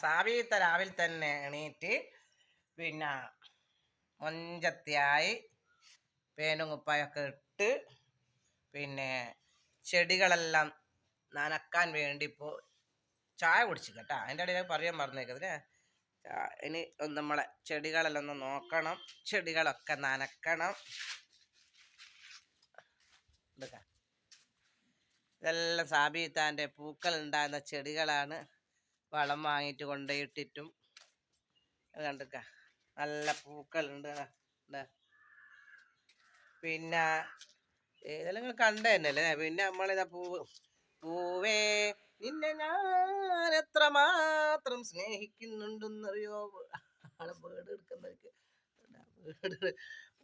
സാബീത്ത രാവിലെ തന്നെ എണീറ്റ് പിന്നെ മൊഞ്ചത്തിയായി പേനും കുപ്പായൊക്കെ ഇട്ട് പിന്നെ ചെടികളെല്ലാം നനക്കാൻ വേണ്ടി ഇപ്പോൾ ചായ കുടിച്ചു കേട്ടോ. അതിൻ്റെ ഇടയിൽ പറയാൻ മറന്നേക്കതില്ലേ. ഇനി നമ്മളെ ചെടികളെല്ലാം ഒന്ന് നോക്കണം, ചെടികളൊക്കെ നനക്കണം. ഇതെല്ലാം സാബീത്താൻ്റെ പൂക്കൾ ഉണ്ടാകുന്ന ചെടികളാണ്. വളം വാങ്ങിയിട്ട് കൊണ്ടുപോയിട്ടിട്ടും കണ്ടിക്ക നല്ല പൂക്കളുണ്ട്. പിന്നെ ഇതെല്ലാം നിങ്ങൾ കണ്ടു തന്നെയല്ലേ. പിന്നെ നമ്മളിതാ പൂവേ നിന്നെ ഞാൻ എത്രമാത്രം സ്നേഹിക്കുന്നുണ്ടെന്നറിയോ. ആളെ വീടെടുക്കുന്നവർക്ക്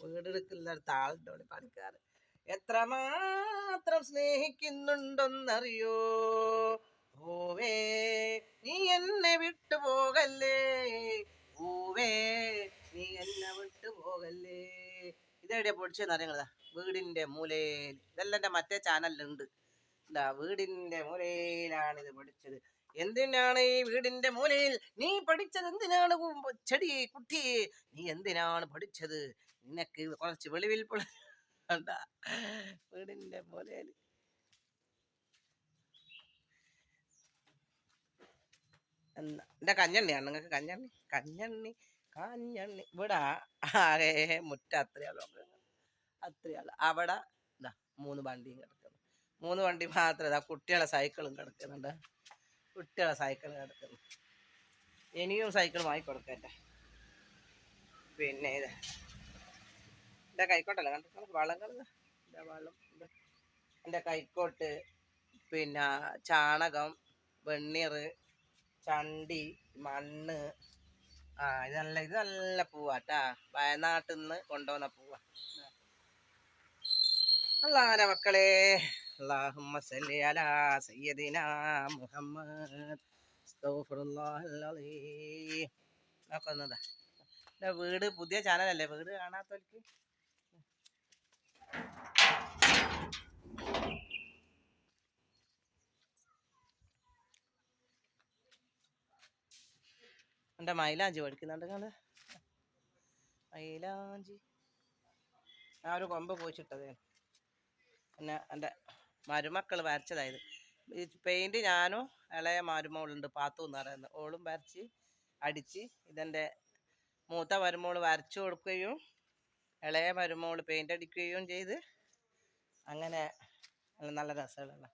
വീടെടുക്കുന്നിടത്ത് ആളുണ്ടോടെ പണിക്കാറ്. എത്രമാത്രം സ്നേഹിക്കുന്നുണ്ടെന്നറിയോ പൂവേ നീ എന്നെ വിട്ടു പോകല്ലേ, പൂവേ നീ എന്നെ വിട്ടു പോകല്ലേ. ഇതെവിടെയാ പൊടിച്ചെന്ന് അറിയങ്ങളതാ, വീടിൻ്റെ മൂലയിൽ. ഇതെല്ലാം എൻ്റെ മറ്റേ ചാനലിലുണ്ട്. എന്താ വീടിൻ്റെ മൂലയിലാണ് ഇത് പഠിച്ചത്. എന്തിനാണ് ഈ വീടിൻ്റെ മൂലയിൽ നീ പഠിച്ചത്? എന്തിനാണ് ചെടി കുട്ടി നീ എന്തിനാണ് പഠിച്ചത്? നിനക്ക് കുറച്ച് വെളിവിൽ വീടിൻ്റെ മൂലയിൽ എൻ്റെ കഞ്ഞണ്ണിയാണ്. നിങ്ങൾക്ക് കഞ്ഞണ്ണി ഇവിടെ ആകെ മുറ്റ അത്രയാളോ അവിടെ ഇതാ 3 വണ്ടിയും കിടക്കുന്നു. 3 വണ്ടി മാത്രം. ഇതാ കുട്ടികളെ സൈക്കിളും കിടക്കുന്നുണ്ട്. ഇനിയും സൈക്കിൾ വാങ്ങിക്കൊടുക്കട്ടെ. പിന്നെ എൻ്റെ കൈക്കോട്ടല്ല കണ്ടു വളങ്ങൾ. വളം എൻ്റെ കൈക്കോട്ട്, പിന്നെ ചാണകം, വെണ്ണീർ, ചണ്ടി, മണ്ണ്. ഇത് നല്ല പൂവാട്ടാ. വയനാട്ടിൽ നിന്ന് കൊണ്ടുവന്ന പൂവാ. അല്ലാഹുവിൻ്റെ മക്കളെ, അല്ലാഹുമ്മ സല്ലി അലാ സയ്യിദിനാ മുഹമ്മദ് അസ്തഗ്ഫിറുല്ലാഹൽ അലീം. നോക്കുന്നതാ എൻ്റെ വീട്. പുതിയ ചാനലല്ലേ, വീട് കാണാത്തവർക്ക് എൻ്റെ മൈലാഞ്ചി പഠിക്കുന്നുണ്ട് നിങ്ങൾ. മൈലാഞ്ചി ഞാൻ ഒരു കൊമ്പ് പോയിച്ചിട്ടത്. പിന്നെ എൻ്റെ മരുമക്കൾ വരച്ചതായത്. ഈ പെയിൻറ്റ് ഞാനും ഇളയ മരുമോളുണ്ട്, പാത്തു എന്ന് പറയുന്നത്, ഓളും വരച്ച് അടിച്ച്. ഇതെൻ്റെ മൂത്ത മരുമോൾ വരച്ചു കൊടുക്കുകയും ഇളയ മരുമോൾ പെയിൻ്റ് അടിക്കുകയും ചെയ്ത്. അങ്ങനെ നല്ല രസമുള്ള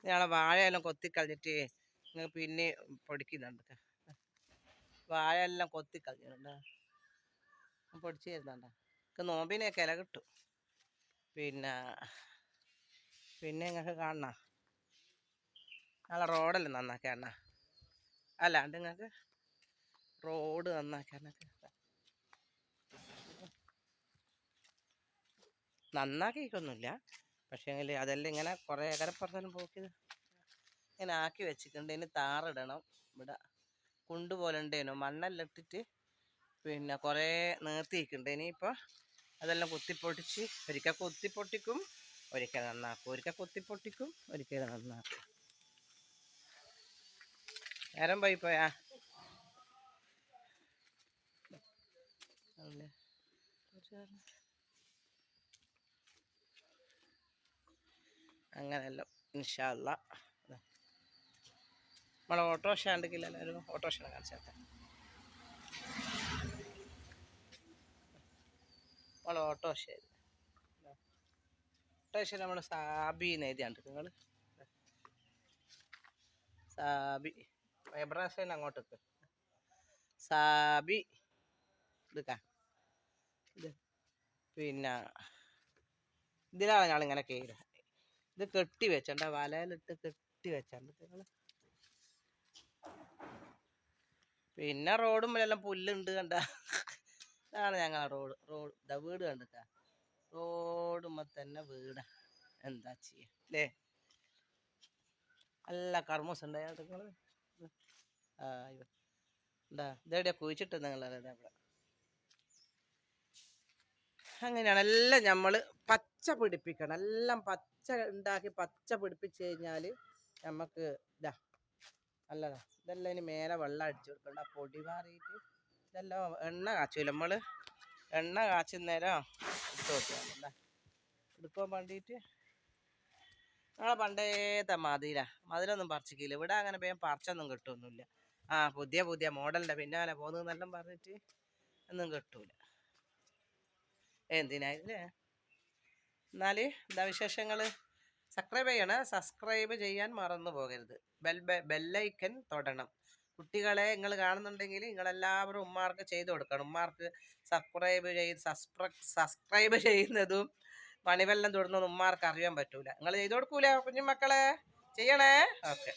ഞങ്ങളെ വാഴയെല്ലാം കൊത്തിക്കളഞ്ഞിട്ട് നിങ്ങൾ പിന്നെ പൊടിക്കുന്നുണ്ട്. വാഴയെല്ലാം കൊത്തിക്കളഞ്ഞിട്ടുണ്ട്, പൊടിച്ച് തരുന്നുണ്ട്. നിങ്ങൾക്ക് നോമ്പിനെയൊക്കെ ഇല കിട്ടും. പിന്നെ നിങ്ങൾക്ക് കാണണം നാളെ റോഡെല്ലാം നന്നാക്കാണ. അല്ലാണ്ട് നിങ്ങൾക്ക് റോഡ് നന്നാക്കാനൊക്കെ നന്നാക്കിക്കൊന്നുമില്ല. പക്ഷേങ്കിൽ അതെല്ലാം ഇങ്ങനെ കുറേ ഏക്കരപ്പുറത്തെല്ലാം പോക്കിയത് ഇങ്ങനെ ആക്കി വെച്ചിട്ടുണ്ട്. ഇനി താറിടണം. ഇവിടെ കുണ്ടുപോലെ ഉണ്ടേനു, മണ്ണെല്ലാം ഇട്ടിട്ട് പിന്നെ കുറേ നേർത്തിയിട്ടുണ്ട്. ഇനിയിപ്പോൾ അതെല്ലാം കുത്തിപ്പൊട്ടിച്ച് ഒരിക്കൽ കുത്തിപ്പൊട്ടിക്കും, ഒരിക്കൽ നന്നാക്കും, ഒരിക്കൽ കുത്തിപ്പൊട്ടിക്കും, ഒരിക്കൽ നന്നാക്കും. നേരം പോയിപ്പോയാ അങ്ങനെയല്ലോ. ഇൻഷാ അല്ലാ നമ്മളെ ഓട്ടോറിക്ഷ ഉണ്ടെങ്കിൽ എല്ലാവരും ഓട്ടോറിക്ഷ കാണിച്ചാൽ നമ്മളെ ഓട്ടോറിക്ഷ നമ്മൾ സാബിന്ന് എഴുതിയാണ്ട് നിങ്ങൾ. സാബി എബ്രാസേന അങ്ങോട്ടേക്ക് സാബി എടുക്കാം. പിന്നെ ഇതിലാണ് ഞങ്ങളിങ്ങനെ കയറുക. ഇത് കെട്ടി വെച്ചണ്ട, വലയിലിട്ട് കെട്ടി വെച്ചാണ്ട് നിങ്ങൾ. പിന്നെ റോഡും എല്ലാം പുല്ലുണ്ട് കണ്ട. ഇതാണ് ഞങ്ങളെ റോഡ് വീട് കണ്ടിട്ട. റോഡുമ്പോൾ തന്നെ വീടാ. എന്താ ചെയ്യുക അല്ലേ. നല്ല കർമ്മൂസ് ഉണ്ടായിട്ട് നിങ്ങൾ. എന്താ ഇതെവിടെയാ കുഴിച്ചിട്ട് നിങ്ങളവിടെ. അങ്ങനെയാണ് എല്ലാം നമ്മൾ പച്ച പിടിപ്പിക്കണം. എല്ലാം പച്ച ഉണ്ടാക്കി പച്ച പിടിപ്പിച്ച് കഴിഞ്ഞാൽ നമുക്ക് നല്ലതാ. ഇതെല്ലാം ഇനി മേലെ വെള്ളം അടിച്ചു കൊടുക്കണ്ട, പൊടി മാറിയിട്ട് ഇതെല്ലാം എണ്ണ കാച്ചൂല നമ്മൾ, എണ്ണ കാച്ചുന്നേരം ഇട്ട് നോക്കിയാൽ എടുക്കാൻ വേണ്ടിയിട്ട്. ഞങ്ങളെ പണ്ടേത്തെ മതിലൊന്നും പറിച്ചിക്കില്ല ഇവിടെ, അങ്ങനെ വേഗം പറിച്ചൊന്നും കിട്ടുമൊന്നുമില്ല. പുതിയ പുതിയ മോഡലിൻ്റെ പിന്നാലെ പോകുന്നതെന്നെല്ലാം പറഞ്ഞിട്ട് ഒന്നും കിട്ടൂല. എന്തിനായില്ലേ? എന്നാൽ എന്താ വിശേഷങ്ങൾ? സബ്സ്ക്രൈബ് ചെയ്യാൻ മറന്നു പോകരുത്. ബെല്ലൈക്കൻ തൊടണം. കുട്ടികളെ നിങ്ങൾ കാണുന്നുണ്ടെങ്കിൽ നിങ്ങളെല്ലാവരും ഉമ്മാർക്ക് ചെയ്ത് കൊടുക്കണം. ഉമ്മാർക്ക് സബ്സ്ക്രൈബ് ചെയ്യുന്നതും മണിവെള്ളം തൊടുന്നതും ഉമ്മാർക്ക് അറിയാൻ പറ്റൂല. നിങ്ങൾ ചെയ്ത് കൊടുക്കൂല കുഞ്ഞുമക്കളെ? ചെയ്യണേ. ഓക്കെ.